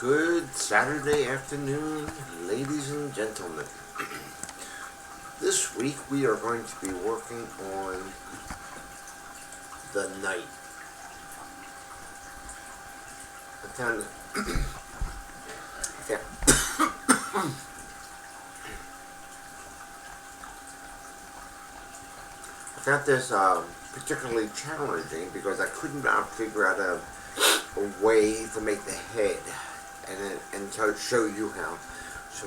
Good Saturday afternoon, ladies and gentlemen. This week we are going to be working on the knight. I found this particularly challenging because I couldn't figure out a way to make the head and show you how. So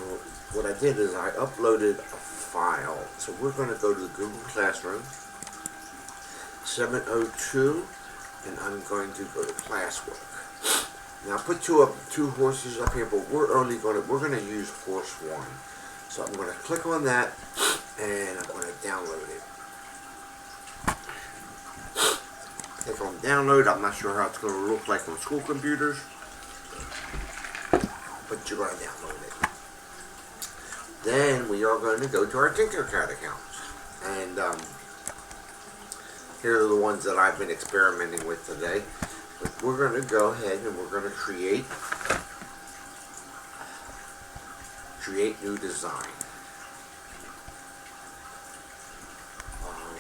what I did is I uploaded a file. So we're going to go to the Google Classroom 702 and I'm going to go to classwork. Now I put two horses up here, but we're going to use horse 1. So I'm going to click on that and I'm going to download it. Click on download. I'm not sure how it's going to look like on school computers, but you're going to download it. Then we are going to go to our Tinkercad accounts, and here are the ones that I've been experimenting with today. But we're going to go ahead and we're going to create new design.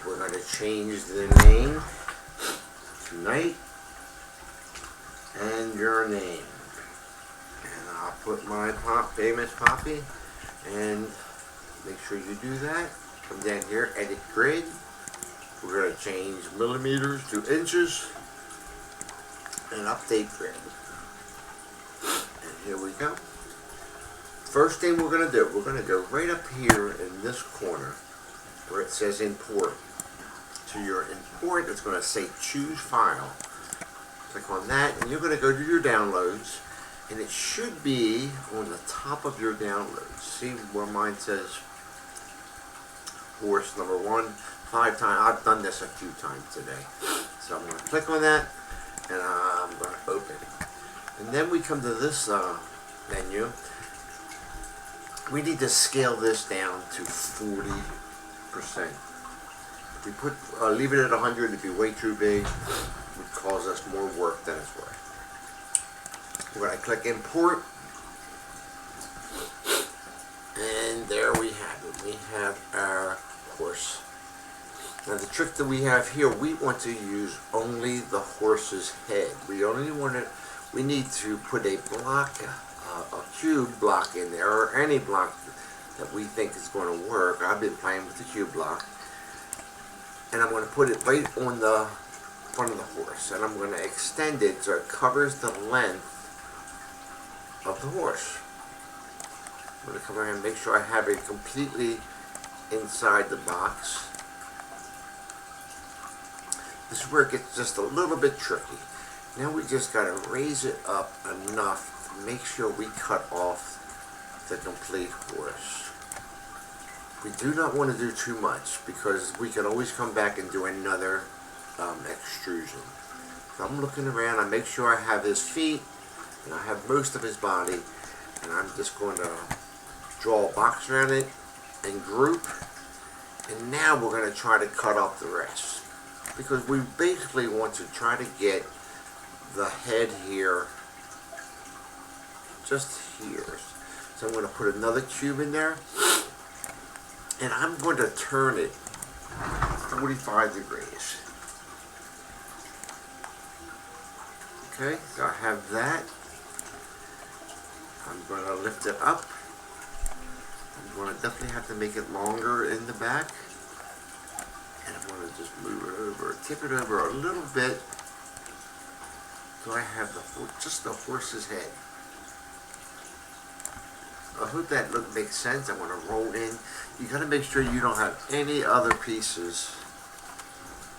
We're going to change the name tonight and your name, and I'll put my famous Poppy, and make sure you do that. Come down here, edit grid. We're going to change millimeters to inches and update grid, and here we go. First thing we're going to do, we're going to go right up here in this corner where it says import. To your import, it's going to say choose file. Click on that and you're going to go to your downloads, and it should be on the top of your downloads. See where mine says horse number 1 5 times. I've done this a few times today. So I'm going to click on that and I'm going to open it. And then we come to this menu. We need to scale this down to 40%. If we leave it at 100, it'd be way too big. It would cause us more work than it's worth. We're going to click import, and there we have it. We have our horse. Now the trick that we have here, we want to use only the horse's head. We need to put a block, a cube block in there, or any block that we think is going to work. I've been playing with the cube block. And I'm going to put it right on the front of the horse, and I'm going to extend it so it covers the length of the horse. I'm going to come around and make sure I have it completely inside the box. This is where it gets just a little bit tricky. Now we just got to raise it up enough to make sure we cut off the complete horse. We do not want to do too much because we can always come back and do another extrusion. So I'm looking around, I make sure I have his feet and I have most of his body, and I'm just going to draw a box around it and group, and now we're going to try to cut off the rest because we basically want to try to get the head here, just here. So I'm going to put another cube in there. And I'm going to turn it 45 degrees. Okay, so I have that. I'm going to lift it up. I'm going to definitely have to make it longer in the back. And I'm going to just move it over, tip it over a little bit so I have just the horse's head. I hope that look makes sense. I'm going to roll in. You got to make sure you don't have any other pieces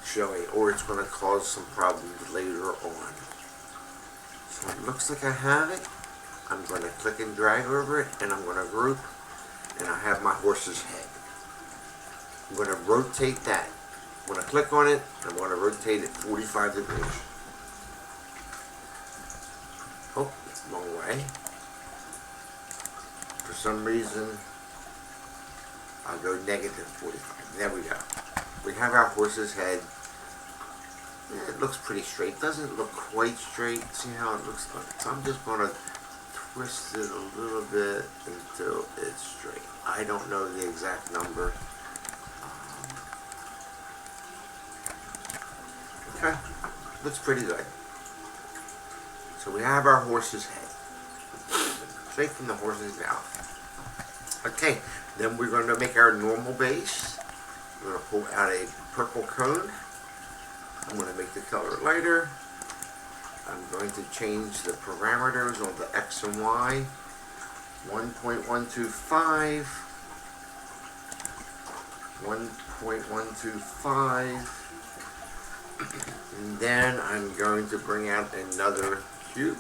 showing, or it's going to cause some problems later on. So it looks like I have it. I'm going to click and drag over it, and I'm going to group, and I have my horse's head. I'm going to rotate that. I'm going to click on it, and I'm going to rotate it 45 degrees. Oh, it's the wrong way. For some reason, I'll go negative 45. There we go. We have our horse's head. It looks pretty straight. Doesn't look quite straight. See how it looks like? So I'm just going to twist it a little bit until it's straight. I don't know the exact number. Okay, looks pretty good. So we have our horse's head, straight from the horse's mouth. Okay, then we're going to make our normal base. We're going to pull out a purple cone. I'm going to make the color lighter. I'm going to change the parameters on the X and Y. 1.125, 1.125, and then I'm going to bring out another cube.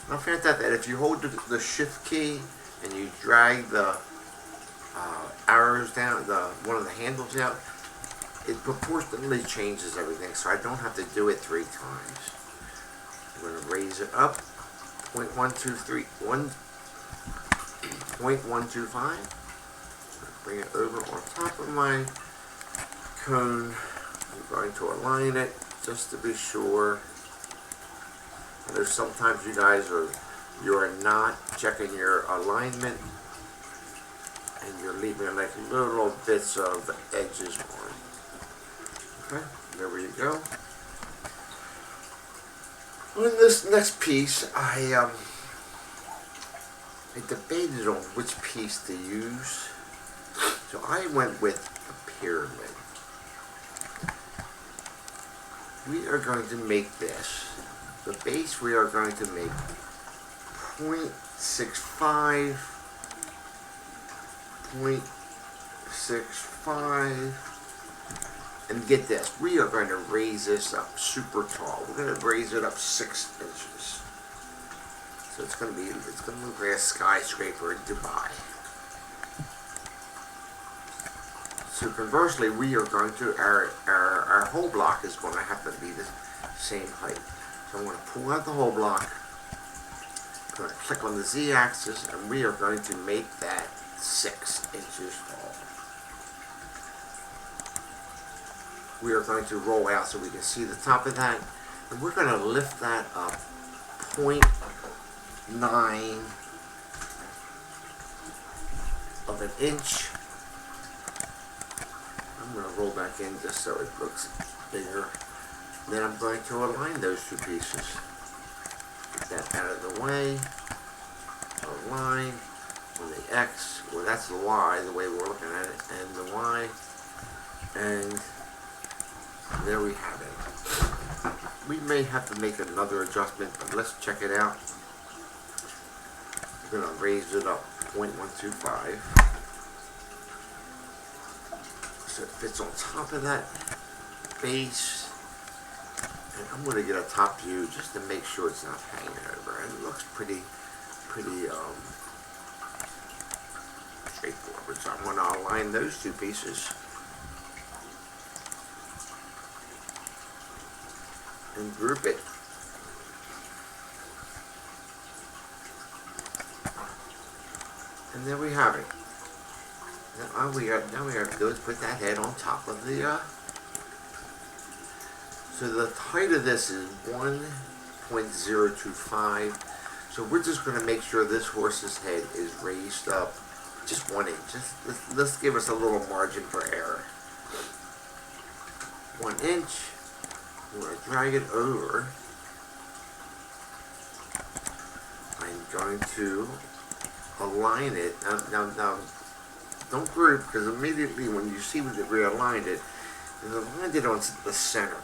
Now find out that if you hold the shift key and you drag the arrows down, one of the handles out, it proportionally changes everything, so I don't have to do it 3 times. I'm going to raise it up, 0.125. Bring it over on top of my cone. I'm going to align it just to be sure. I know sometimes you guys are not checking your alignment and you're leaving like little bits of edges on. Okay, there we go. On this next piece, I debated on which piece to use, so I went with a pyramid. We are going to make this, the base we are going to make 0.65, 0.65, and get this, we are going to raise this up super tall. We're going to raise it up 6 inches. So it's going to look like a skyscraper in Dubai. So conversely, we are going to, our whole block is going to have to be the same height. So I'm going to pull out the whole block, I'm going to click on the Z-axis, and we are going to make that 6 inches tall. We are going to roll out so we can see the top of that, and we're going to lift that up 0.9 of an inch. I'm going to roll back in just so it looks bigger. Then I'm going to align those 2 pieces. Get that out of the way. Align on the X, well that's the Y, the way we're looking at it, and the Y, and there we have it. We may have to make another adjustment, but let's check it out. We're going to raise it up 0.125 so it fits on top of that base. And I'm going to get a top view just to make sure it's not hanging over. And it looks pretty straightforward. So I'm going to align those 2 pieces and group it. And there we have it. Now all we have to do is put that head on top of the so the height of this is 1.025. So we're just going to make sure this horse's head is raised up just 1 inch. Let's give us a little margin for error. 1 inch. I'm going to drag it over. I'm going to align it. Now don't group, because immediately when you see when they realigned it aligned it on the center.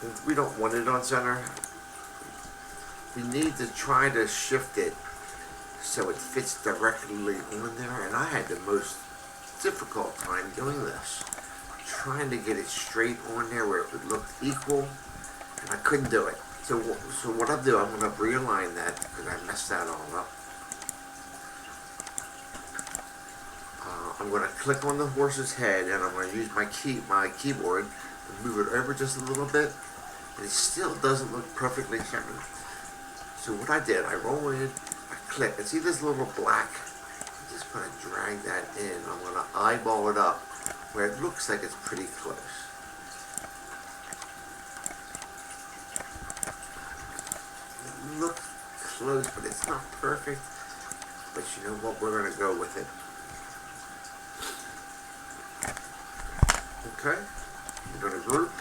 If we don't want it on center, we need to try to shift it so it fits directly on there, and I had the most difficult time doing this, trying to get it straight on there where it would look equal, and I couldn't do it. So what I'll do, I'm going to realign that because I messed that all up. I'm going to click on the horse's head, and I'm going to use my keyboard and move it over just a little bit, and it still doesn't look perfectly centered. So what I did, I roll in, I click, and see this little black? I'm just going to drag that in. I'm going to eyeball it up where it looks like it's pretty close. It looks flows, but it's not perfect. But you know what? We're gonna go with it. Okay. We're gonna group.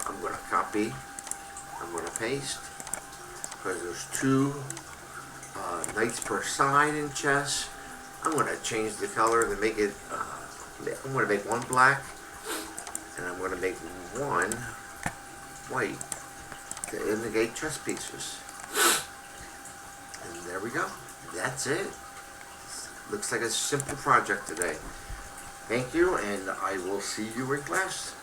I'm gonna copy. I'm gonna paste because there's two knights per side in chess. I'm gonna change the color to make it. I'm gonna make one black, and I'm gonna make one white to indicate chess pieces. And there we go. That's it. Looks like a simple project today. Thank you, and I will see you in class.